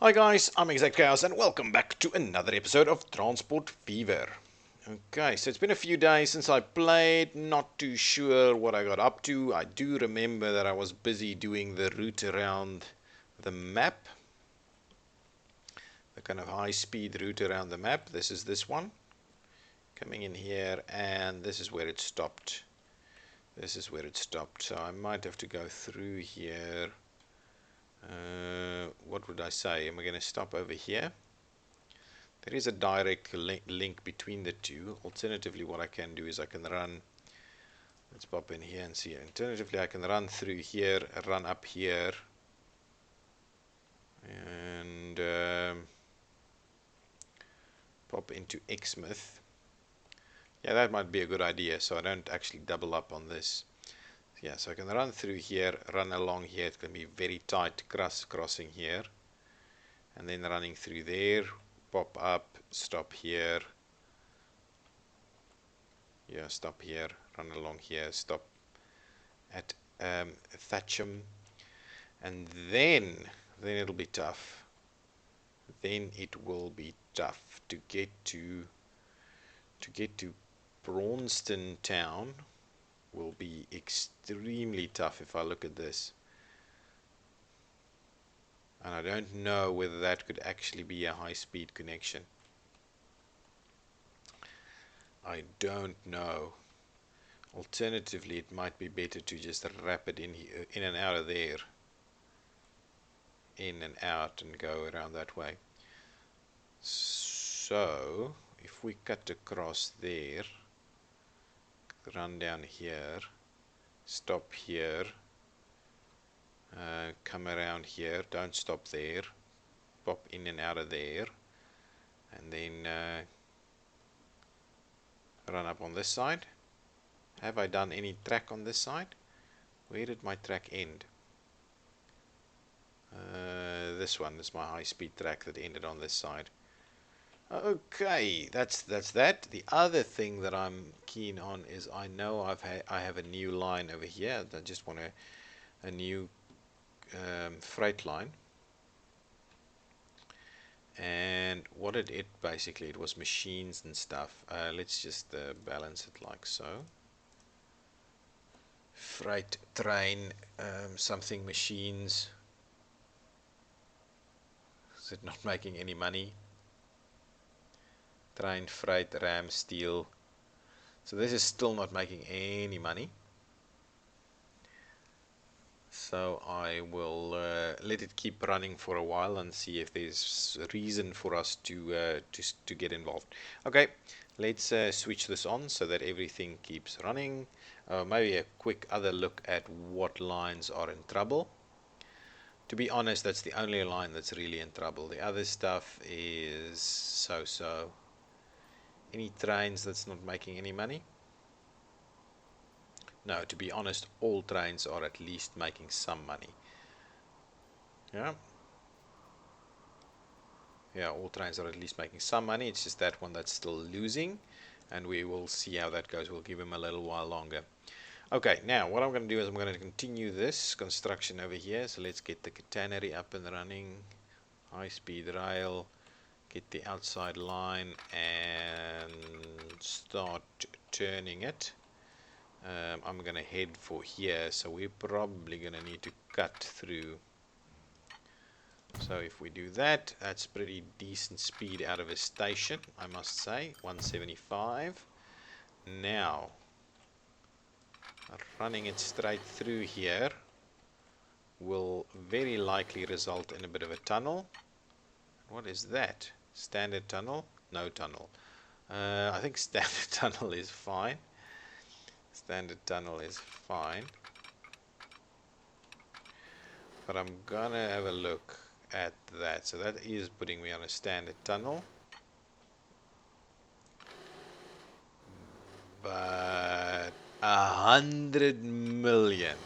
Hi guys, I'm ExactChaos and welcome back to another episode of Transport Fever. Okay, so it's been a few days since I played, not too sure what I got up to. I do remember that I was busy doing the route around the map, the kind of high-speed route around the map. This is this one, coming in here, and this is where it stopped. This is where it stopped, so I might have to go through here. What would I say? Am I going to stop over here? There is a direct link between the two. Alternatively, what I can do is I can run, let's pop in here and see. Alternatively, I can run through here, run up here, and pop into Exmouth. Yeah, that might be a good idea, so I don't actually double up on this. Yeah, so I can run through here, run along here. It's going to be very tight crossing here, and then running through there, pop up, stop here. Yeah, stop here, run along here, stop at Thatcham, and then it'll be tough. Then it will be tough to get to Braunston town. Will be extremely tough if I look at this, and I don't know whether that could actually be a high-speed connection. I don't know. Alternatively, it might be better to just wrap it in here, in and out of there, in and out, and go around that way. So if we cut across there, run down here, stop here, come around here, don't stop there, pop in and out of there, and then run up on this side. Have I done any track on this side? Where did my track end? This one is my high-speed track that ended on this side. Okay, that's that. The other thing that I'm keen on is I know I have a new line over here. I just want a new freight line. And what it basically, it was machines and stuff. Let's just balance it like so. Freight train, something machines. Is it not making any money? Train, freight, ram, steel. So this is still not making any money. So I will let it keep running for a while and see if there's a reason for us to get involved. Okay, let's switch this on so that everything keeps running. Maybe a quick other look at what lines are in trouble. To be honest, that's the only line that's really in trouble. The other stuff is so-so. Any trains that's not making any money? No, to be honest, all trains are at least making some money. Yeah. Yeah, all trains are at least making some money. It's just that one that's still losing, and we will see how that goes. We'll give him a little while longer. Okay, now what I'm going to do is I'm going to continue this construction over here. So let's get the catenary up and running. High-speed rail. Get the outside line and start turning it. I'm going to head for here, so we're probably going to need to cut through. So if we do that, that's pretty decent speed out of a station, I must say. 175. Now, running it straight through here will very likely result in a bit of a tunnel. What is that? Standard tunnel? No tunnel. I think standard tunnel is fine. Standard tunnel is fine. But I'm gonna have a look at that. So that is putting me on a standard tunnel. But 100 million.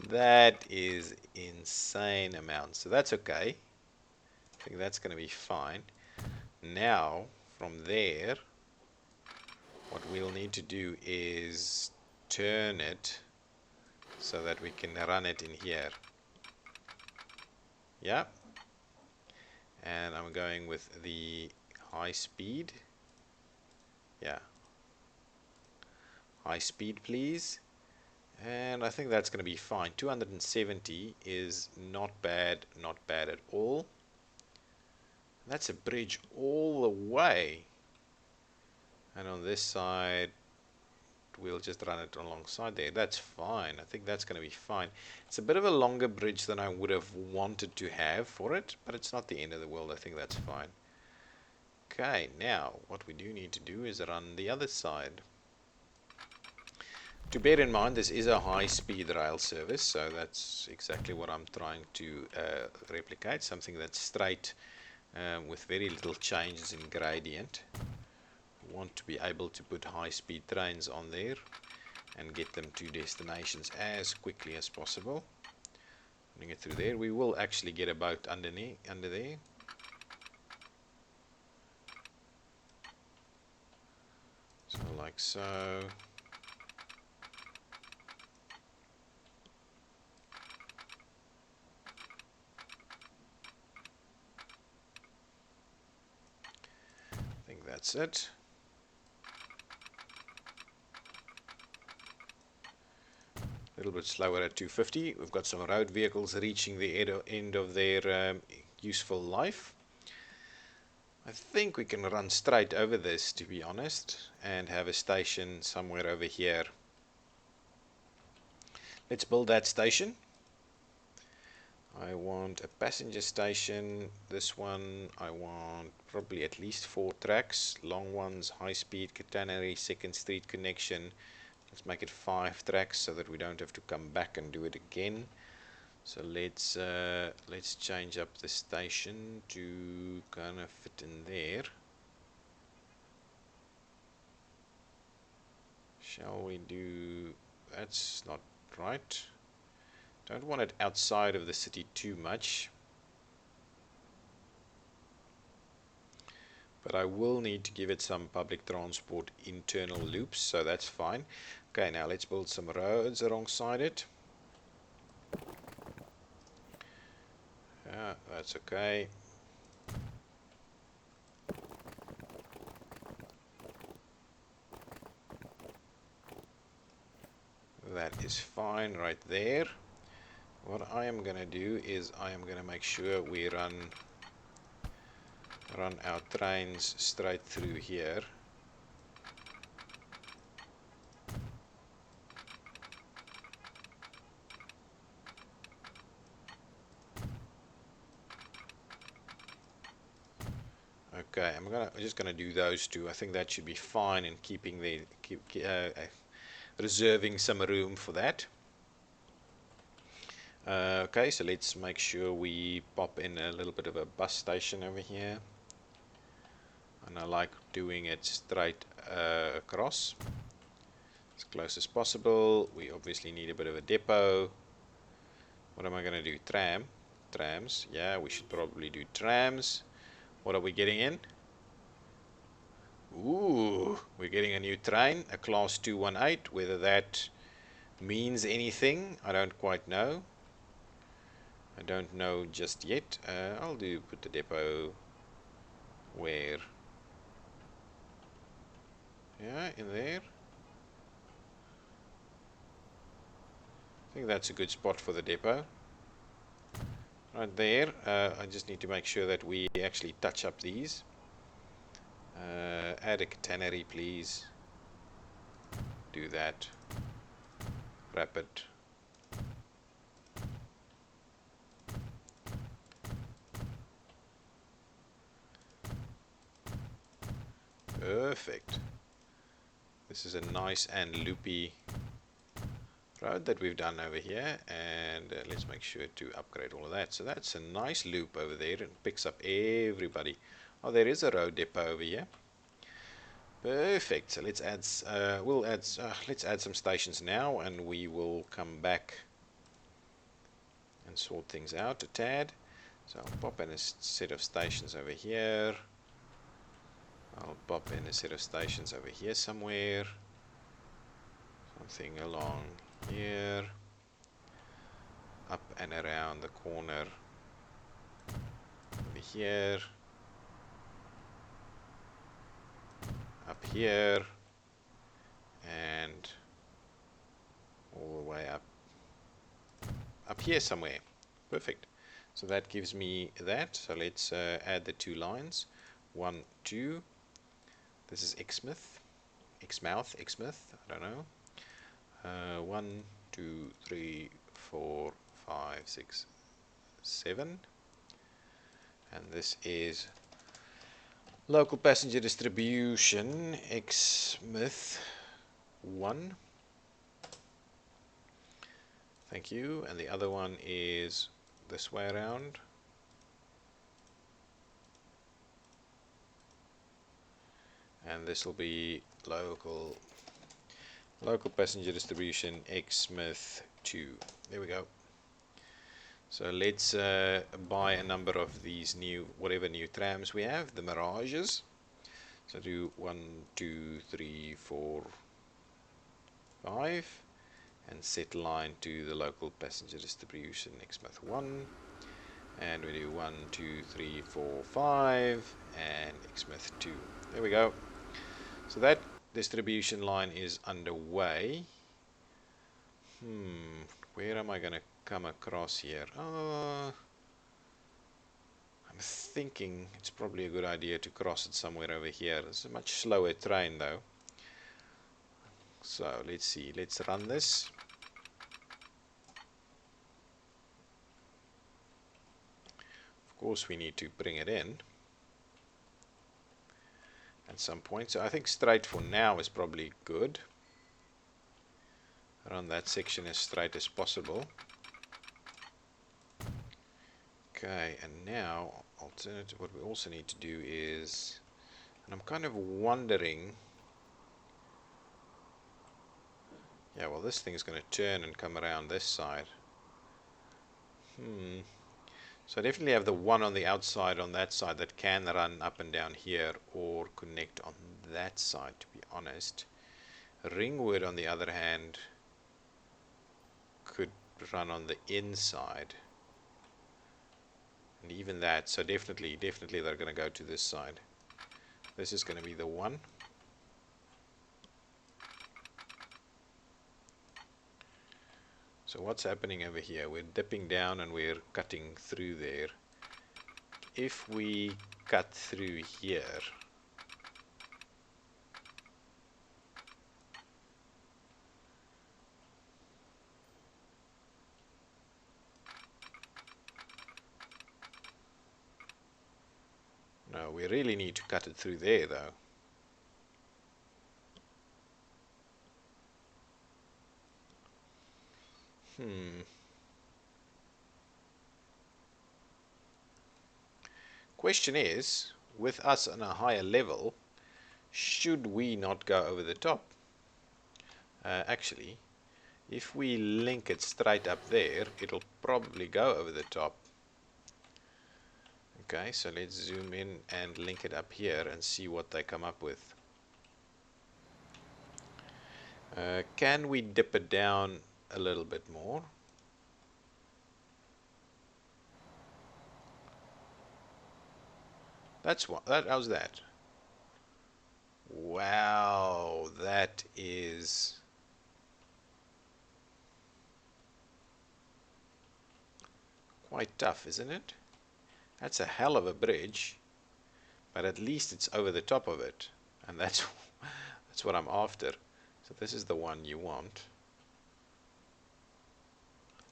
That is insane amount. So that's okay. I think that's gonna be fine. Now, from there, what we'll need to do is turn it so that we can run it in here. Yeah, and I'm going with the high speed. Yeah, high speed please. And I think that's going to be fine. 270 is not bad, not bad at all. That's a bridge all the way. And on this side, we'll just run it alongside there. That's fine. I think that's going to be fine. It's a bit of a longer bridge than I would have wanted to have for it, but it's not the end of the world. I think that's fine. Okay, now what we do need to do is run the other side. To bear in mind, this is a high-speed rail service, so that's exactly what I'm trying to replicate, something that's straight with very little changes in gradient. We want to be able to put high-speed trains on there and get them to destinations as quickly as possible. Running it through there, we will actually get a boat under there. So like so. I think that's it. A little bit slower at 250. We've got some road vehicles reaching the end of their useful life. I think we can run straight over this, to be honest, and have a station somewhere over here. Let's build that station. I want a passenger station. This one I want probably at least 4 tracks, long ones, high speed, catenary, second street connection. Let's make it 5 tracks so that we don't have to come back and do it again. So let's change up the station to kind of fit in there. Shall we do... That's not right. Don't want it outside of the city too much. But I will need to give it some public transport internal loops, so that's fine. Okay, now let's build some roads alongside it. Yeah, that's okay. That is fine right there. What I am going to do is I am going to make sure we run our trains straight through here. Okay, I'm just gonna do those two. I think that should be fine in keeping reserving some room for that. Okay, so let's make sure we pop in a little bit of a bus station over here, and I like doing it straight across as close as possible. We obviously need a bit of a depot. What am I gonna do? Trams. Yeah, we should probably do trams. What are we getting in? Ooh, we're getting a new train, a class 218. Whether that means anything, I don't quite know. I don't know just yet. I'll put the depot where? Yeah, in there. I think that's a good spot for the depot. Right there. I just need to make sure that we actually touch up these. Add a catenary, please. Do that. Wrap it. Perfect. This is a nice and loopy road that we've done over here, and let's make sure to upgrade all of that. So that's a nice loop over there and picks up everybody. Oh, there is a road depot over here. Perfect. So let's add let's add some stations now, and we will come back and sort things out a tad. So I'll pop in a set of stations over here. I'll pop in a set of stations over here somewhere. Something along here. Up and around the corner here, up here, and all the way up here somewhere. Perfect. So that gives me that. So let's add the 2 lines. 1, 2. This is Xmouth, I don't know. 1, 2, 3, 4, 5, 6, 7. And this is local passenger distribution, Xmouth 1. Thank you. And the other one is this way around. And this will be local passenger distribution Xmouth 2. There we go. So let's buy a number of these whatever new trams we have, the Mirages. So do 1, 2, 3, 4, 5, and set line to the local passenger distribution Xmouth 1. And we do 1, 2, 3, 4, 5, and Xmouth 2. There we go. So that distribution line is underway. Where am I going to come across here? I'm thinking it's probably a good idea to cross it somewhere over here. It's a much slower train though. So let's see, let's run this. Of course we need to bring it in at some point. So I think straight for now is probably good. Run that section as straight as possible. Okay, and now what we also need to do is, and I'm kind of wondering, yeah, well this thing is going to turn and come around this side. So I definitely have the one on the outside on that side that can run up and down here or connect on that side, to be honest. Ringwood on the other hand could run on the inside. And even that, so definitely they're going to go to this side. This is going to be the one. So what's happening over here? We're dipping down and we're cutting through there. If we cut through here, no, we really need to cut it through there though. Question is, with us on a higher level, should we not go over the top? Actually, if we link it straight up there, it'll probably go over the top. Okay, so let's zoom in and link it up here and see what they come up with. Can we dip it down a little bit more? How's that? Wow, that is quite tough, isn't it? That's a hell of a bridge, but at least it's over the top of it, and that's what I'm after. So this is the one you want.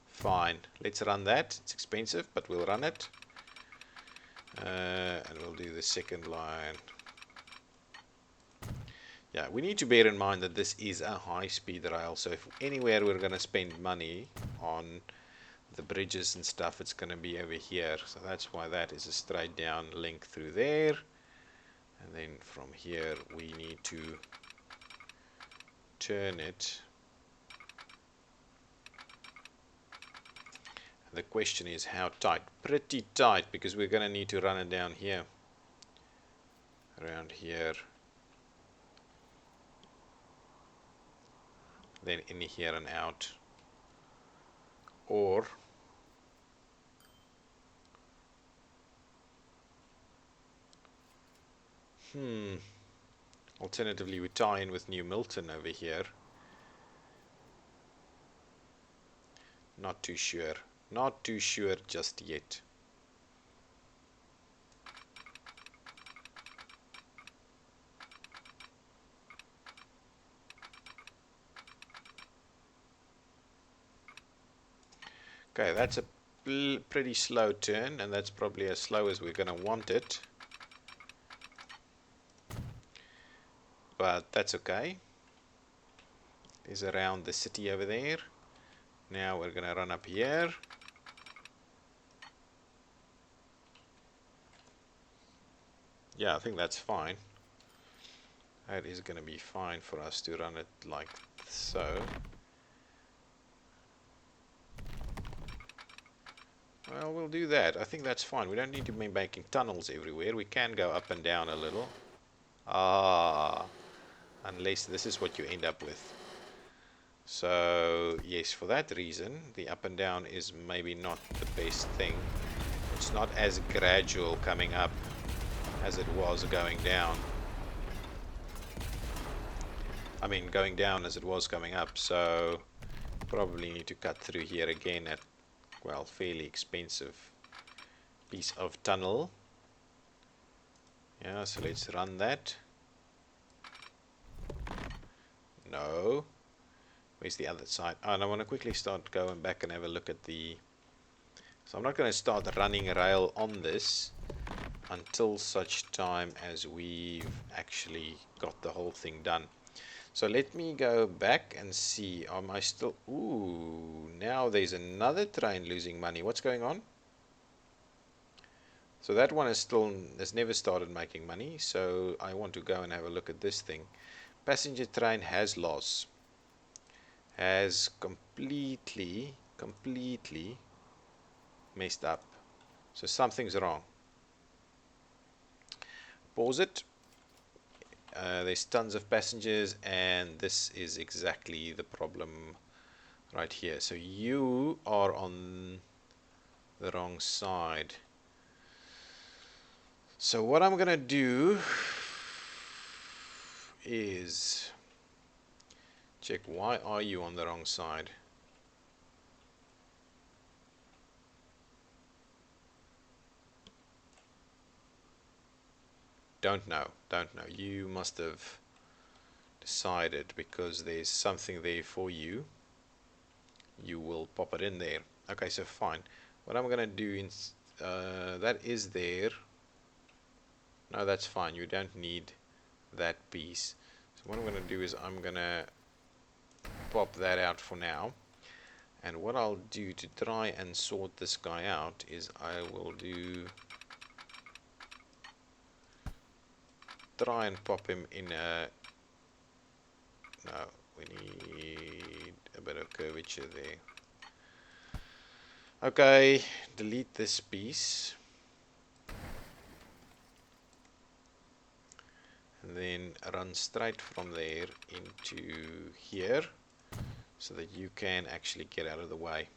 Fine, let's run that. It's expensive, but we'll run it. And we'll do the second line. Yeah, we need to bear in mind that this is a high-speed rail, so if anywhere we're going to spend money on the bridges and stuff, it's going to be over here. So that's why that is a straight down link through there. And then from here we need to turn it. And the question is how tight? Pretty tight, because we're going to need to run it down here. Around here. Then in here and out. Or Alternatively, we tie in with New Milton over here. Not too sure. Not too sure just yet. Okay, that's a pretty slow turn, and that's probably as slow as we're going to want it. But that's okay. Is around the city over there. Now we're going to run up here. Yeah, I think that's fine. That is going to be fine for us to run it like so. Well, we'll do that. I think that's fine. We don't need to be making tunnels everywhere. We can go up and down a little. Ah, unless this is what you end up with. So, yes, for that reason, the up and down is maybe not the best thing. It's not as gradual coming up as it was going down. I mean, going down as it was coming up, so probably need to cut through here again at, well, fairly expensive piece of tunnel. Yeah, so let's run that. No. Where's the other side? Oh, and I want to quickly start going back and have a look at the... So I'm not going to start running rail on this until such time as we've actually got the whole thing done. So let me go back and see. Am I still... Ooh, now there's another train losing money. What's going on? So that one has never started making money. So I want to go and have a look at this thing. Passenger train has loss. Has completely messed up. So something's wrong. Pause it. There's tons of passengers, and this is exactly the problem right here. So you are on the wrong side. So what I'm gonna do is check, why are you on the wrong side? Don't know. You must have decided, because there's something there for you. You will pop it in there. Okay, so fine. What I'm gonna do is that is there. No, that's fine. You don't need that piece. So what I'm gonna do is I'm gonna pop that out for now. And what I'll do to try and sort this guy out is I will try and pop him in a... No, we need a bit of curvature there. Okay, delete this piece. And then run straight from there into here, so that you can actually get out of the way.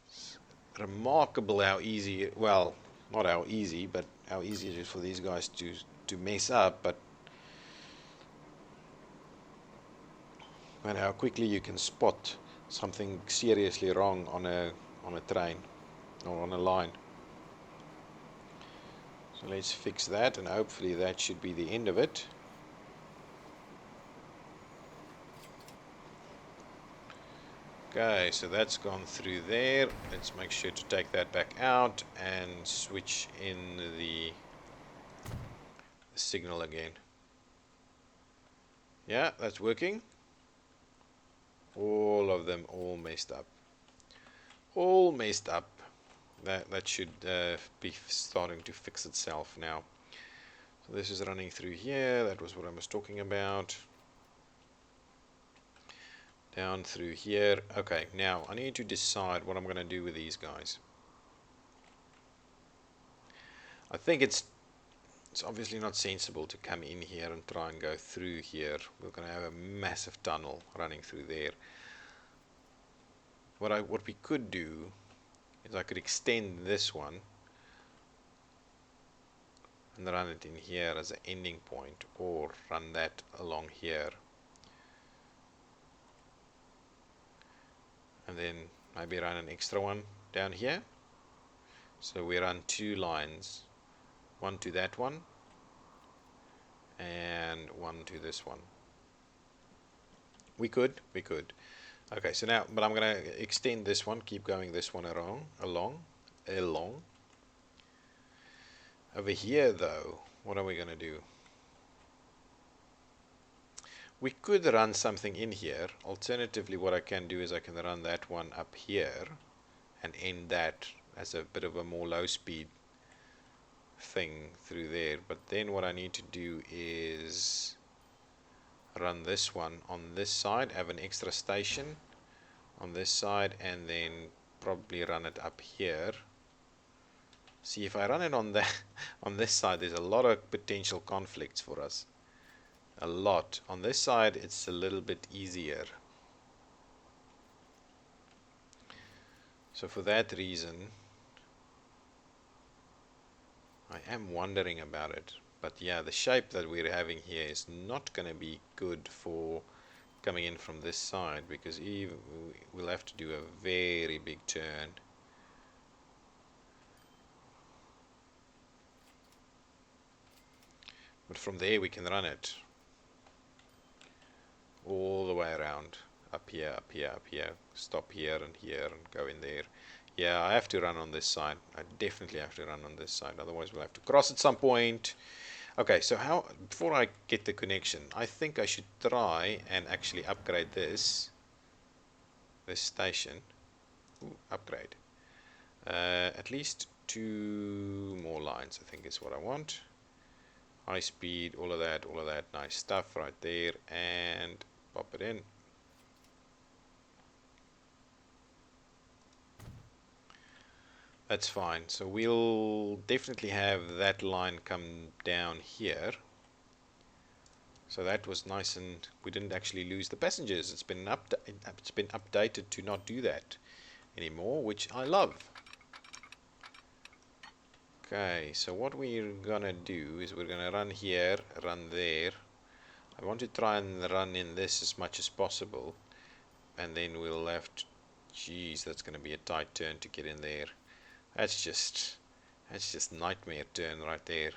It's remarkable how easy, well, not how easy, but how easy it is for these guys to mess up, but how quickly you can spot something seriously wrong on a train or on a line. So let's fix that, and hopefully that should be the end of it. Okay, so that's gone through there. Let's make sure to take that back out and switch in the signal again. Yeah, that's working. All of them all messed up. All messed up. That should be starting to fix itself now. So this is running through here. That was what I was talking about. Down through here. Okay, now I need to decide what I'm going to do with these guys. I think it's obviously not sensible to come in here and try and go through here. We're going to have a massive tunnel running through there. What we could do is I could extend this one and run it in here as an ending point, or run that along here, and then maybe run an extra one down here. So we run 2 lines, one to that one and one to this one. We could. Okay, so now, but I'm going to extend this one, keep going this one along. Over here though, what are we going to do? We could run something in here. Alternatively, what I can do is I can run that one up here and end that as a bit of a more low speed thing through there. But then what I need to do is run this one on this side, have an extra station on this side, and then probably run it up here. See, if I run it on that on this side, there's a lot of potential conflicts for us. A lot. On this side, it's a little bit easier. So for that reason, I am wondering about it. But yeah, the shape that we're having here is not going to be good for coming in from this side, because we'll have to do a very big turn. But from there we can run it all the way around, up here, stop here and go in there. Yeah, I have to run on this side. I definitely have to run on this side, otherwise we'll have to cross at some point. Okay, so before I get the connection, I think I should try and actually upgrade this station. Ooh, upgrade. At least 2 more lines, I think is what I want. High speed, all of that, nice stuff right there, and pop it in. That's fine. So we'll definitely have that line come down here. So that was nice, and we didn't actually lose the passengers. It's been updated to not do that anymore, which I love. Okay, so what we're gonna do is we're gonna run here, run there. I want to try and run in this as much as possible, and then we'll have to, geez, that's gonna be a tight turn to get in there. That's just nightmare turn right there.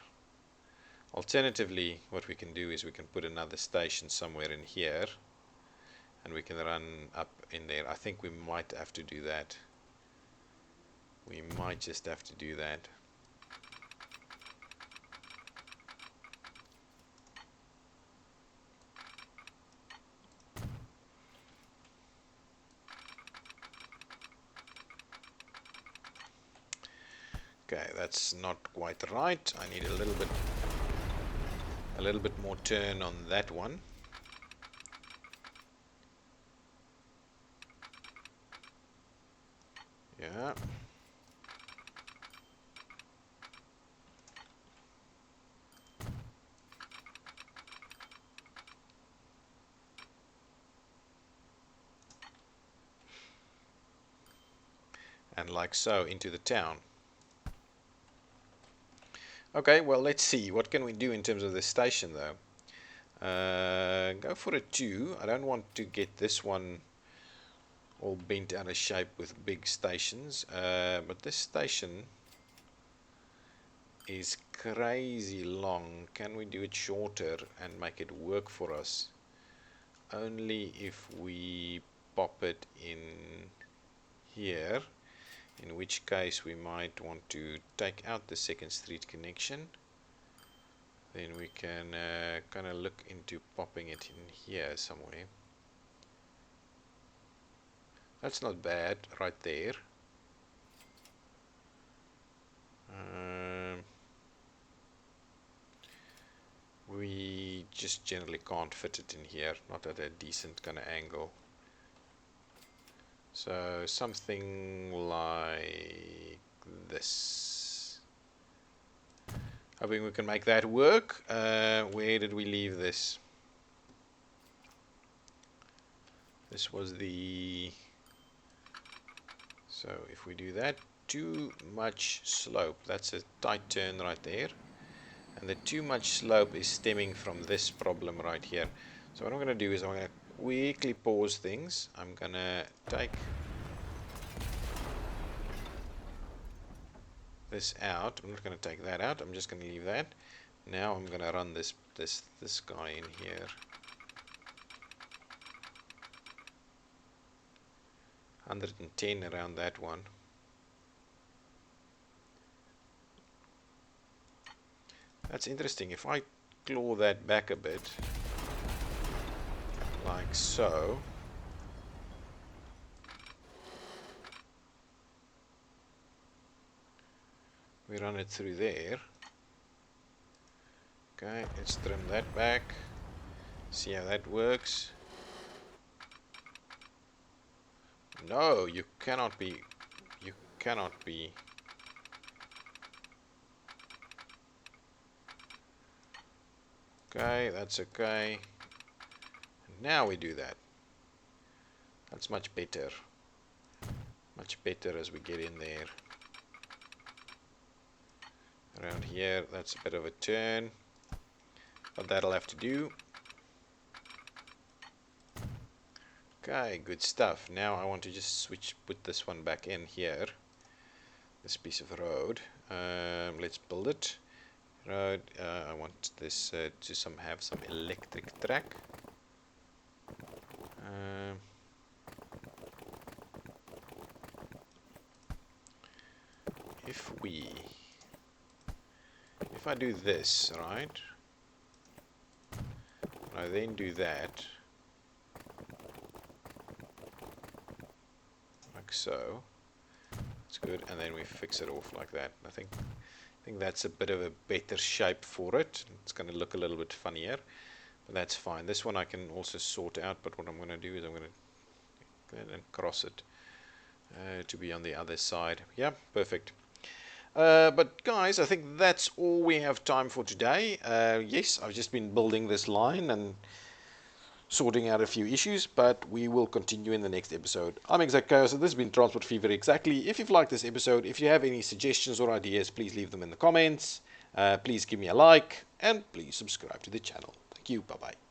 Alternatively, what we can do is we can put another station somewhere in here, and we can run up in there. I think we might have to do that. We might just have to do that. Okay, that's not quite right. I need a little bit more turn on that one. Yeah. And like so, into the town. Okay, well, let's see. What can we do in terms of this station, though? Go for a 2. I don't want to get this one all bent out of shape with big stations. But this station is crazy long. Can we do it shorter and make it work for us? Only if we pop it in here, in which case we might want to take out the 2nd Street connection. Then we can kind of look into popping it in here somewhere. That's not bad right there. We just generally can't fit it in here, not at a decent kind of angle. So something like this. Hoping we can make that work. Where did we leave this? This was the... So if we do that, too much slope. That's a tight turn right there. And the too much slope is stemming from this problem right here. So what I'm going to do is I'm going to quickly pause things. I'm going to take this out. I'm not going to take that out. I'm just going to leave that. Now I'm going to run this guy in here. 110 around that one. That's interesting. If I claw that back a bit, like so, we run it through there. Okay, let's trim that back. See how that works. No, you cannot be. You cannot be. Okay, that's okay. Now we do that. That's much better. Much better as we get in there. Around here, that's a bit of a turn. But that'll have to do. Okay, good stuff. Now I want to just put this one back in here. This piece of road. Let's build it. Road. I want this to have some electric track. If I do this, right? I then do that. Like so. That's good. And then we fix it off like that. I think that's a bit of a better shape for it. It's going to look a little bit funnier. But that's fine. This one I can also sort out. But what I'm going to do is I'm going to go ahead and cross it to be on the other side. Yeah, perfect. But guys, I think that's all we have time for today. Yes, I've just been building this line and sorting out a few issues, but we will continue in the next episode. I'm ExactChaos, and this has been Transport Fever Exactly. If you've liked this episode, if you have any suggestions or ideas, please leave them in the comments. Please give me a like, and please subscribe to the channel. Thank you. Bye-bye.